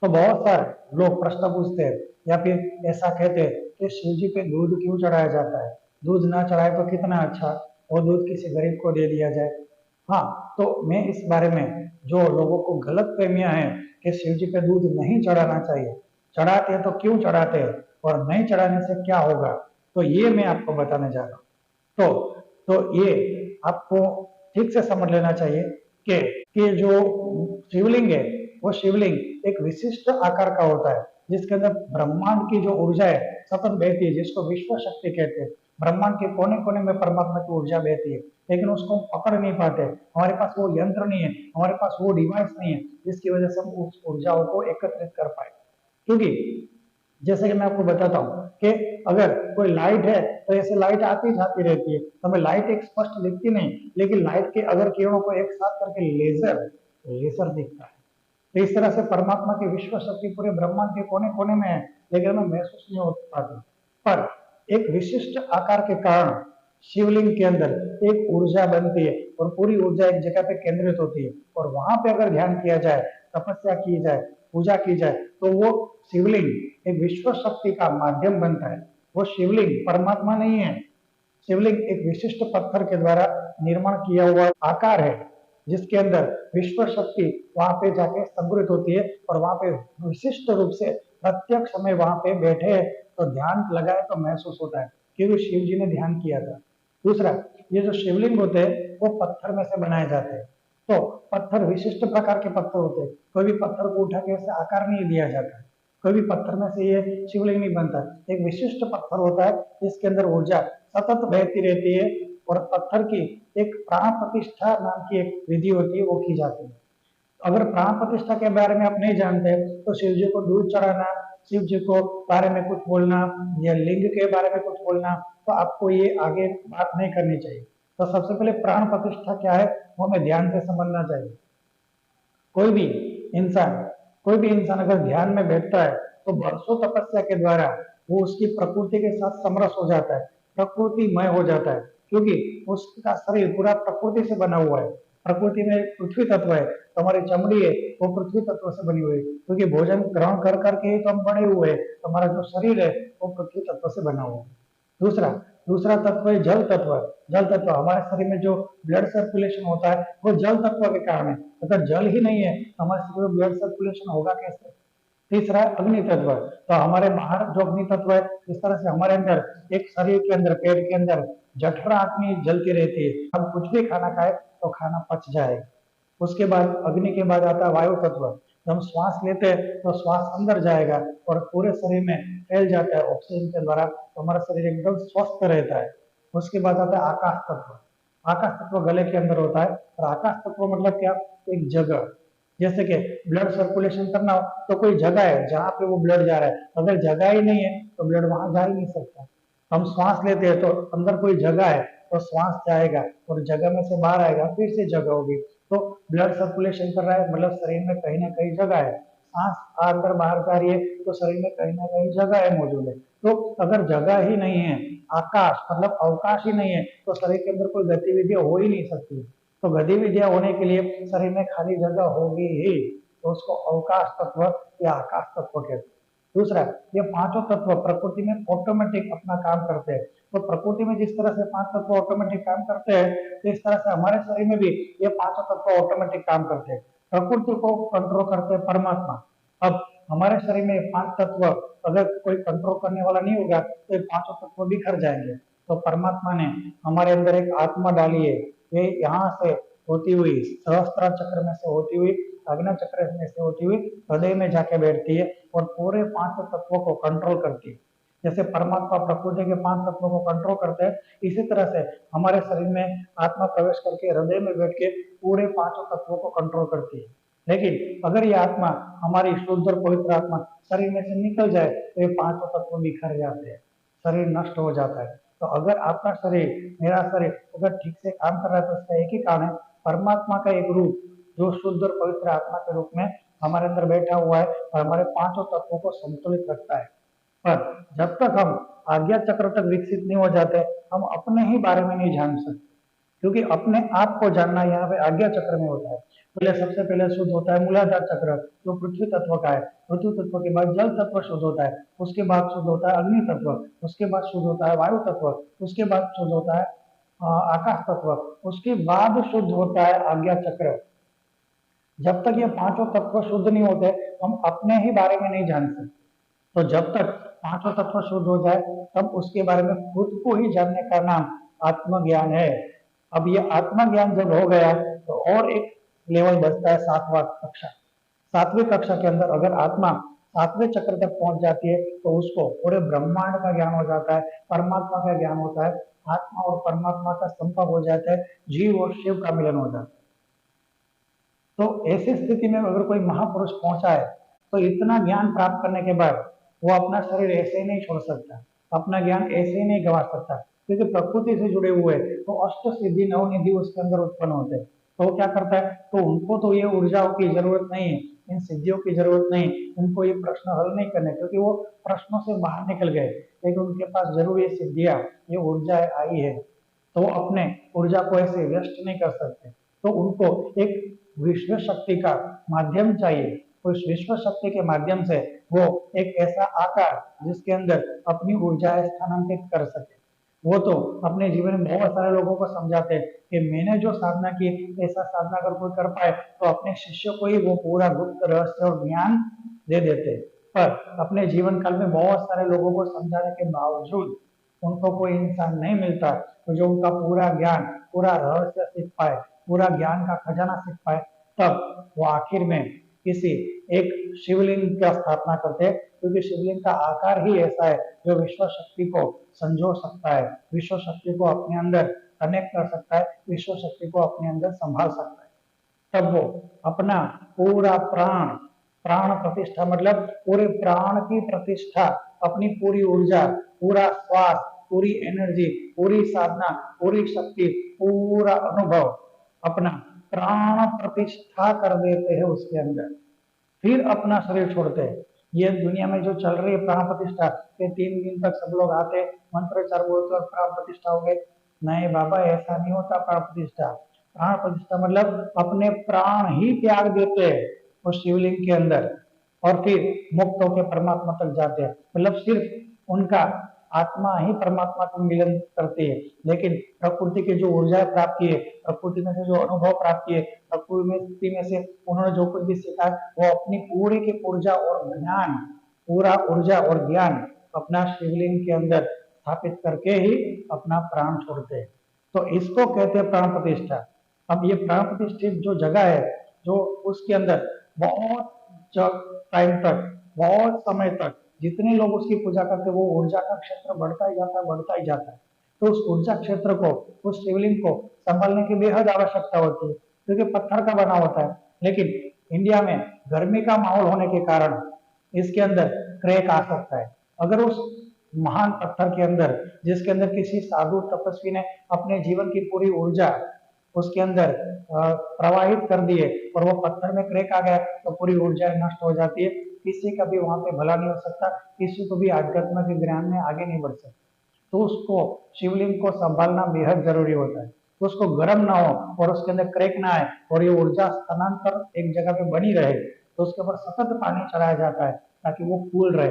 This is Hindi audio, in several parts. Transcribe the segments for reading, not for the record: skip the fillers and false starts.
तो बहुत सारे लोग प्रश्न पूछते हैं या फिर ऐसा कहते हैं कि शिव जी पे दूध क्यों चढ़ाया जाता है, दूध ना चढ़ाए तो कितना अच्छा, वो दूध किसी गरीब को दे दिया जाए। हाँ, तो मैं इस बारे में, जो लोगों को गलत फहमियां हैं कि शिव जी पे दूध नहीं चढ़ाना चाहिए, चढ़ाते हैं तो क्यों चढ़ाते हैं और नहीं चढ़ाने से क्या होगा, तो ये मैं आपको बताने जा रहा हूँ। तो ये आपको ठीक से समझ लेना चाहिए कि जो शिवलिंग है, वो शिवलिंग एक विशिष्ट आकार का होता है, जिसके अंदर ब्रह्मांड की जो ऊर्जा है सतत बहती है, जिसको विश्व शक्ति कहते हैं। ब्रह्मांड के कोने कोने में परमात्मा की ऊर्जा बहती है, लेकिन उसको हम पकड़ नहीं पाते, हमारे पास वो यंत्र नहीं है, हमारे पास वो डिवाइस नहीं है जिसकी वजह से हम उस ऊर्जाओं को एकत्रित कर पाए। क्योंकि जैसे कि मैं आपको बताता हूँ कि अगर कोई लाइट है तो ऐसे लाइट आती जाती रहती है, तो हमें लाइट एक स्पष्ट दिखती नहीं, लेकिन लाइट के अगर किरणों को एक साथ करके लेजर लेजर दिखता है। तो इस तरह से परमात्मा की विश्व शक्ति पूरे ब्रह्मांड के कोने कोने में है, लेकिन हमें महसूस नहीं हो पाती। पर एक विशिष्ट आकार के कारण शिवलिंग के अंदर एक ऊर्जा बनती है और पूरी ऊर्जा एक जगह पे केंद्रित होती है, और वहां पे अगर ध्यान किया जाए, तपस्या की जाए, पूजा की जाए, तो वो शिवलिंग एक विश्व शक्ति का माध्यम बनता है। वो शिवलिंग परमात्मा नहीं है, शिवलिंग एक विशिष्ट पत्थर के द्वारा निर्माण किया हुआ आकार है, जिसके अंदर विश्व शक्ति वहां पे जाके संग्रहित होती है, और वहां पे विशिष्ट रूप से प्रत्यक्ष समय वहां पे बैठे तो ध्यान लगाए तो महसूस होता है, क्योंकि शिव जी ने ध्यान किया था। दूसरा, ये जो शिवलिंग होते हैं वो पत्थर में से बनाए जाते हैं। तो पत्थर विशिष्ट प्रकार के पत्थर होते हैं, कोई भी पत्थर को उठा के ऐसे आकार नहीं दिया जाता, कोई भी पत्थर में से ये शिवलिंग नहीं बनता। एक विशिष्ट पत्थर होता है जिसके अंदर ऊर्जा सतत बहती रहती है, और पत्थर की एक प्राण प्रतिष्ठा नाम की एक विधि होती है, वो की जाती है। अगर प्राण प्रतिष्ठा के बारे में आप नहीं जानते तो शिव जी को दूध चढ़ाना, शिव जी को बारे में कुछ बोलना या लिंग के बारे में कुछ बोलना, तो आपको ये आगे बात नहीं करनी चाहिए। तो सबसे पहले प्राण प्रतिष्ठा क्या है वो हमें ध्यान से समझना चाहिए। कोई भी इंसान कोई भी इंसान अगर ध्यान में बैठता है तो बरसों तपस्या के द्वारा वो उसकी प्रकृति के साथ समरस हो जाता है, प्रकृतिमय हो जाता है, क्योंकि उसका शरीर पूरा प्रकृति से बना हुआ है। प्रकृति में पृथ्वी तत्व है, तो हमारी चमड़ी है वो पृथ्वी तत्व से बनी हुई है, क्योंकि भोजन ग्रहण कर करके ही तो हम बने हुए हैं, तो हमारा जो शरीर है वो पृथ्वी तत्व से बना हुआ है। दूसरा दूसरा तत्व है जल तत्व। जल तत्व हमारे शरीर में जो ब्लड सर्कुलेशन होता है वो जल तत्व के कारण है। अगर जल ही नहीं है तो हमारे शरीर में ब्लड सर्कुलेशन होगा कैसे। तीसरा है अग्नि तत्व। तो हमारे बाहर जो अग्नि तत्व है, इस तरह से हमारे अंदर एक शरीर के अंदर पेट के अंदर जठरा अग्नि जलती रहती है, हम कुछ भी खाना खाए तो खाना पच जाएगा। उसके बाद अग्नि के बाद आता है वायु तत्व। जब हम श्वास लेते हैं तो श्वास अंदर जाएगा और पूरे शरीर में फैल जाता है ऑक्सीजन के द्वारा, तो हमारा शरीर एकदम स्वस्थ रहता है। उसके बाद आता है आकाश तत्व। आकाश तत्व गले के अंदर होता है, और आकाश तत्व मतलब क्या, एक जगह। जैसे कि ब्लड सर्कुलेशन करना हो तो कोई जगह है जहाँ पे वो ब्लड जा रहा है, अगर जगह ही नहीं है तो ब्लड वहां जा ही नहीं सकता। हम श्वास लेते हैं तो अंदर कोई जगह है तो श्वास जाएगा, और जगह में से बाहर आएगा फिर से जगह होगी। तो ब्लड सर्कुलेशन कर रहा है मतलब शरीर में कहीं ना कहीं जगह है। सांस अंदर बाहर जा रही है तो शरीर में कहीं ना कहीं जगह है मौजूद है। तो अगर जगह ही नहीं है, आकाश मतलब अवकाश ही नहीं है, तो शरीर के अंदर कोई गतिविधियां हो ही नहीं सकती। तो गतिविधियां होने के लिए शरीर में खाली जगह होगी ही, तो उसको अवकाश तत्व या आकाश तत्व कहते हैं। दूसरा, ये पांचों तत्व प्रकृति में ऑटोमेटिक अपना काम करते हैं। तो प्रकृति में जिस तरह से पांच तत्व ऑटोमेटिक काम करते हैं, तो इस तरह से हमारे शरीर में भी ये पांचों तत्व ऑटोमेटिक काम करते हैं। प्रकृति को कंट्रोल करते हैं परमात्मा। अब हमारे शरीर में पांच तत्व अगर कोई कंट्रोल करने वाला नहीं होगा तो ये पांचों तत्व बिखर जाएंगे। तो परमात्मा ने हमारे अंदर एक आत्मा डाली है, ये यहाँ से होती हुई सहस्त्र चक्र में से होती हुई, अग्नि चक्र में से होती हुई हृदय में जाके बैठती है और पूरे पांच तत्वों को कंट्रोल करती है। जैसे परमात्मा प्रकृति के पांच तत्वों को कंट्रोल करते हैं, इसी तरह से हमारे शरीर में आत्मा प्रवेश करके हृदय में बैठ के पूरे पांचों तत्वों को कंट्रोल करती है। लेकिन अगर ये आत्मा, हमारी शुद्ध और पवित्र आत्मा शरीर में से निकल जाए तो ये पांचों तत्व बिखर जाते हैं, शरीर नष्ट हो जाता है। तो अगर आपका शरीर, मेरा शरीर अगर ठीक से काम कर रहा है तो इसका एक ही कारण है, परमात्मा का एक रूप जो शुद्ध और पवित्र आत्मा के रूप में हमारे अंदर बैठा हुआ है और हमारे पांचों तत्वों को संतुलित रखता है। पर जब तक हम आज्ञा चक्र तक विकसित नहीं हो जाते, हम अपने ही बारे में नहीं जान सकते। क्योंकि अपने आप को जानना यहाँ पे आज्ञा चक्र में होता है। पहले सबसे पहले शुद्ध होता है मूलाधार चक्र, जो पृथ्वी तत्व का है। पृथ्वी तत्व के बाद जल तत्व शुद्ध होता है, उसके बाद शुद्ध होता है अग्नि तत्व, उसके बाद शुद्ध होता है वायु तत्व, उसके बाद शुद्ध होता है आकाश तत्व, उसके बाद शुद्ध होता है आज्ञा चक्र। जब तक ये पांचों तत्व शुद्ध नहीं होते, हम अपने ही बारे में नहीं जान सकते। तो जब तक पांचों तत्व शुद्ध हो जाए, तब उसके बारे में खुद को ही जानने का नाम आत्मज्ञान है। अब ये आत्मज्ञान जब हो गया, तो और एक लेवल बचता है सातवां कक्षा। सातवीं कक्षा के अंदर अगर आत्मा सातवें चक्र तक पहुंच जाती है, तो उसको पूरे ब्रह्मांड का ज्ञान हो जाता है, परमात्मा का ज्ञान होता है, आत्मा और परमात्मा का संपर्क हो जाता है, जीव और शिव का मिलन हो जाता है। तो ऐसी स्थिति में अगर कोई महापुरुष पहुंचा है, तो इतना ज्ञान प्राप्त करने के बाद वो अपना शरीर ऐसे ही नहीं छोड़ सकता, अपना ज्ञान ऐसे ही नहीं गंवा सकता, क्योंकि प्रकृति से जुड़े हुए तो अष्ट सिद्धि नवनिधि उसके अंदर उत्पन्न होते हैं। तो वो क्या करता है, तो उनको तो ये ऊर्जाओं की जरूरत नहीं है, इन सिद्धियों की जरूरत नहीं, उनको ये प्रश्न हल नहीं करने, क्योंकि वो प्रश्नों से बाहर निकल गए, लेकिन उनके पास जरूर ये सिद्धियां, ये ऊर्जा आई है, तो वो अपने ऊर्जा को ऐसे व्यस्त नहीं कर सकते। तो उनको एक विश्व शक्ति का माध्यम चाहिए। उस विश्व शक्ति के माध्यम से वो एक ऐसा आकार जिसके अंदर अपनी ऊर्जा स्थानांतरित कर सके। वो तो अपने जीवन में बहुत सारे लोगों को समझाते हैं कि मैंने जो साधना की, ऐसा साधना अगर कोई कर पाए, तो अपने शिष्य को ही वो पूरा गुप्त रहस्य और ज्ञान दे देते। पर अपने जीवन काल में बहुत सारे लोगों को समझाने के बावजूद उनको कोई इंसान नहीं मिलता तो जो उनका पूरा ज्ञान, पूरा रहस्य सीख पाए, पूरा ज्ञान का खजाना सीख पाए, तब वो आखिर में किसी एक शिवलिंग का स्थापना करते हैं, क्योंकि शिवलिंग का आकार ही ऐसा है जो विश्व शक्ति को संजो सकता है, विश्व शक्ति को अपने अंदर कनेक्ट कर सकता है, विश्व शक्ति को अपने अंदर संभाल सकता है। तब वो अपना पूरा प्राण, प्राण प्रतिष्ठा मतलब पूरे प्राण की प्रतिष्ठा, अपनी पूरी ऊर्जा, पूरा श्वास, पूरी एनर्जी, पूरी साधना, पूरी शक्ति, पूरा अनुभव अपना प्राण प्रतिष्ठा कर देते हैं उसके अंदर, फिर अपना शरीर छोड़ते हैं। ये दुनिया में जो चल रही है प्राण प्रतिष्ठा, ये 3 दिन तक सब लोग आते, मंत्रोच्चार बोलते और प्राण प्रतिष्ठा हो गई। नहीं बाबा, ऐसा नहीं होता प्राण प्रतिष्ठा। प्राण प्रतिष्ठा मतलब अपने प्राण ही त्याग देते हैं उस शिवलिंग के अंदर, और फिर मुक्त होकर परमात्मा तक जाते हैं। मतलब सिर्फ उनका आत्मा ही परमात्मा को मिलन करती है, लेकिन प्रकृति की जो ऊर्जा प्राप्त की है, प्रकृति में से जो अनुभव प्राप्त किए, प्रकृति में से उन्होंने जो कुछ भी सीखा, वो अपनी पूरे की ऊर्जा और ज्ञान, पूरा ऊर्जा और ज्ञान अपना शिवलिंग के अंदर स्थापित करके ही अपना प्राण छोड़ते हैं। तो इसको कहते हैं प्राण प्रतिष्ठा। अब ये प्राण प्रतिष्ठित जो जगह है, जो उसके अंदर बहुत टाइम तक, बहुत समय तक जितने लोग उसकी पूजा करते हैं, वो ऊर्जा का क्षेत्र बढ़ता ही जाता है, बढ़ता ही जाता है। तो उस ऊर्जा क्षेत्र को, उस शिवलिंग को संभालने की बेहद आवश्यकता होती है, क्योंकि पत्थर का बना होता है। लेकिन इंडिया में गर्मी का माहौल होने के कारण इसके अंदर क्रैक आ सकता है। अगर उस महान पत्थर के अंदर, जिसके अंदर किसी साधु तपस्वी ने अपने जीवन की पूरी ऊर्जा उसके अंदर प्रवाहित कर दिए, और वो पत्थर में क्रैक आ गया, तो पूरी ऊर्जा नष्ट हो जाती है, किसी का भी वहां पे भला नहीं हो सकता, किसी को भी आध्यात्म के ज्ञान में आगे नहीं बढ़ सकता। तो उसको शिवलिंग को संभालना बेहद जरूरी होता है, तो उसको गर्म ना हो और उसके अंदर क्रैक ना आए, और ये ऊर्जा स्थानांतर एक जगह पे बनी रहे, तो उसके ऊपर सतत पानी चढ़ाया जाता है ताकि वो कूल रहे।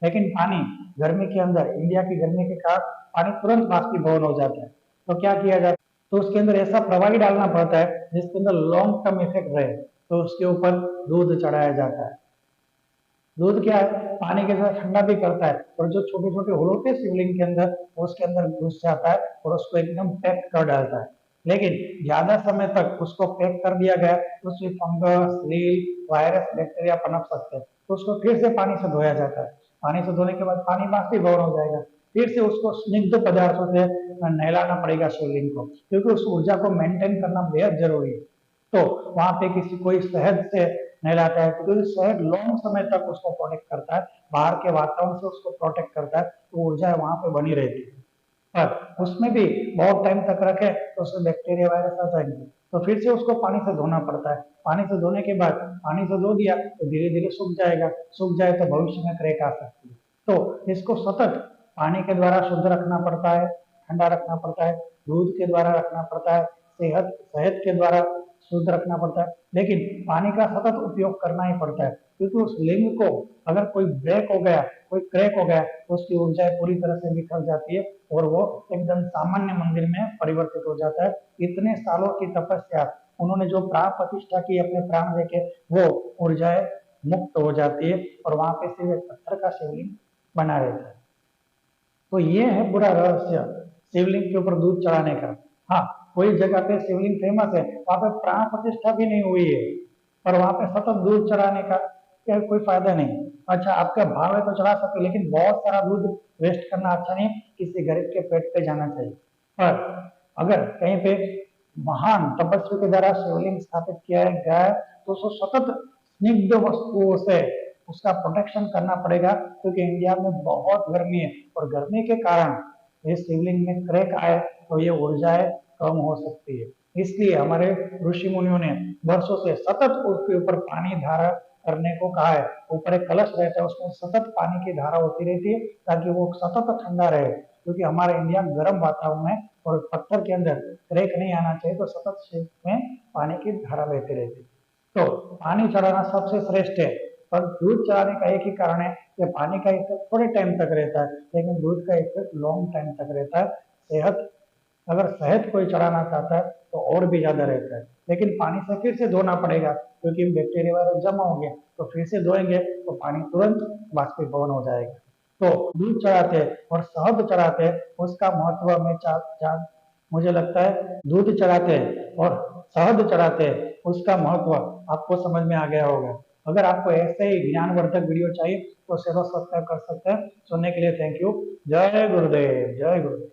लेकिन पानी गर्मी के अंदर, इंडिया की गर्मी के कारण पानी तुरंत बाष्पीभवन हो जाता है। तो क्या किया जाता है, तो उसके अंदर ऐसा प्रवाही डालना पड़ता है जिसके अंदर लॉन्ग टर्म इफेक्ट रहे, तो उसके ऊपर दूध चढ़ाया जाता है। दूध क्या है, पानी के साथ ठंडा भी करता है, और जो छोटे छोटे होल होते हैं शिवलिंग के अंदर, उसके अंदर घुस जाता है और उसको एकदम पैक कर डालता है। लेकिन ज्यादा समय तक उसको पैक कर दिया गया तो उसमें फंगस, रील, वायरस, बैक्टीरिया पनप सकते हैं, तो उसको फिर से पानी से धोया जाता है। पानी से धोने के बाद पानी बाष्पीभवन हो जाएगा, फिर से उसको स्निग्ध पदार्थों से नहलाना पड़ेगा शिवलिंग को, क्योंकि उस ऊर्जा को मेंटेन करना बेहद जरूरी है। तो वहां पे किसी कोई शहद से नहलाता है, क्योंकि शहद लॉन्ग समय तक उसको प्रोटेक्ट करता है, बाहर के वातावरण से उसको प्रोटेक्ट करता है, तो ऊर्जा वहां पे बनी रहती है। पर उसमें भी बहुत टाइम तक रखे तो उसमें बैक्टीरिया, वायरस आ जाएंगे, तो फिर से उसको पानी से धोना पड़ता है। पानी से धोने के बाद, पानी से धो दिया तो धीरे धीरे सूख जाएगा, सूख जाए तो भविष्य में क्रैक आ सकती है। तो इसको सतत पानी के द्वारा शुद्ध रखना पड़ता है, ठंडा रखना पड़ता है, दूध के द्वारा रखना पड़ता है, सेहत शहद के द्वारा शुद्ध रखना पड़ता है, लेकिन पानी का सतत उपयोग करना ही पड़ता है, क्योंकि उस लिंग को अगर कोई ब्रेक हो गया, कोई क्रैक हो गया, तो उसकी ऊर्जाएं पूरी तरह से निकल जाती है और वो एकदम सामान्य मंदिर में परिवर्तित हो जाता है। इतने सालों की तपस्या, उन्होंने जो प्राण प्रतिष्ठा की अपने प्राण देके, वो ऊर्जाएं मुक्त हो जाती है और वहां पे सिर्फ एक पत्थर का शिवलिंग बना रहता है। तो ये है पूरा रहस्य शिवलिंग के ऊपर दूध चढ़ाने का। हाँ, कोई जगह पे शिवलिंग फेमस है, वहां पे प्राण प्रतिष्ठा भी नहीं हुई है, पर वहां पे सतत दूध चढ़ाने का क्या कोई फायदा नहीं। अच्छा, आपका भाव है तो चढ़ा सकते, लेकिन बहुत सारा दूध वेस्ट करना अच्छा नहीं, किसी गरीब के पेट पे जाना चाहिए। पर अगर कहीं पे महान तपस्वी के द्वारा शिवलिंग स्थापित किया गया है, तो उसको सतत स्निग्ध वस्तुओं से उसका प्रोटेक्शन करना पड़ेगा, क्योंकि इंडिया में बहुत गर्मी है और गर्मी के कारण ये शिवलिंग में क्रैक आए तो ये ऊर्जाएं कम हो सकती है। इसलिए हमारे ऋषि मुनियों ने वर्षों से सतत उसके ऊपर पानी धारा करने को कहा है। ऊपर एक कलश रहता है, उसमें सतत पानी की धारा होती रहती है, ताकि वो सतत ठंडा रहे, क्योंकि हमारे इंडिया गर्म वातावरण है और पत्थर के अंदर क्रैक नहीं आना चाहिए, तो सतत शिव में पानी की धारा बहती रहती है। तो पानी चढ़ाना सबसे श्रेष्ठ है, पर दूध चढ़ाने का एक ही कारण है कि पानी का इफेक्ट थोड़े टाइम तक रहता है, लेकिन दूध का इफेक्ट लॉन्ग टाइम तक रहता है। सेहत, अगर शहद कोई चढ़ाना चाहता है तो और भी ज्यादा रहता है, लेकिन पानी से फिर से धोना पड़ेगा, क्योंकि बैक्टीरिया वायरस जमा होंगे, तो फिर से धोएंगे तो पानी तुरंत बाष्पीभवन हो जाएगा। तो दूध चढ़ाते और शहद चढ़ाते, उसका महत्व में मुझे लगता है दूध चढ़ाते और शहद चढ़ाते, उसका महत्व आपको समझ में आ गया होगा। अगर आपको ऐसे ही ज्ञानवर्धक वीडियो चाहिए तो चैनल सब्सक्राइब कर सकते हैं। सुनने के लिए थैंक यू। जय गुरुदेव, जय गुरुदेव।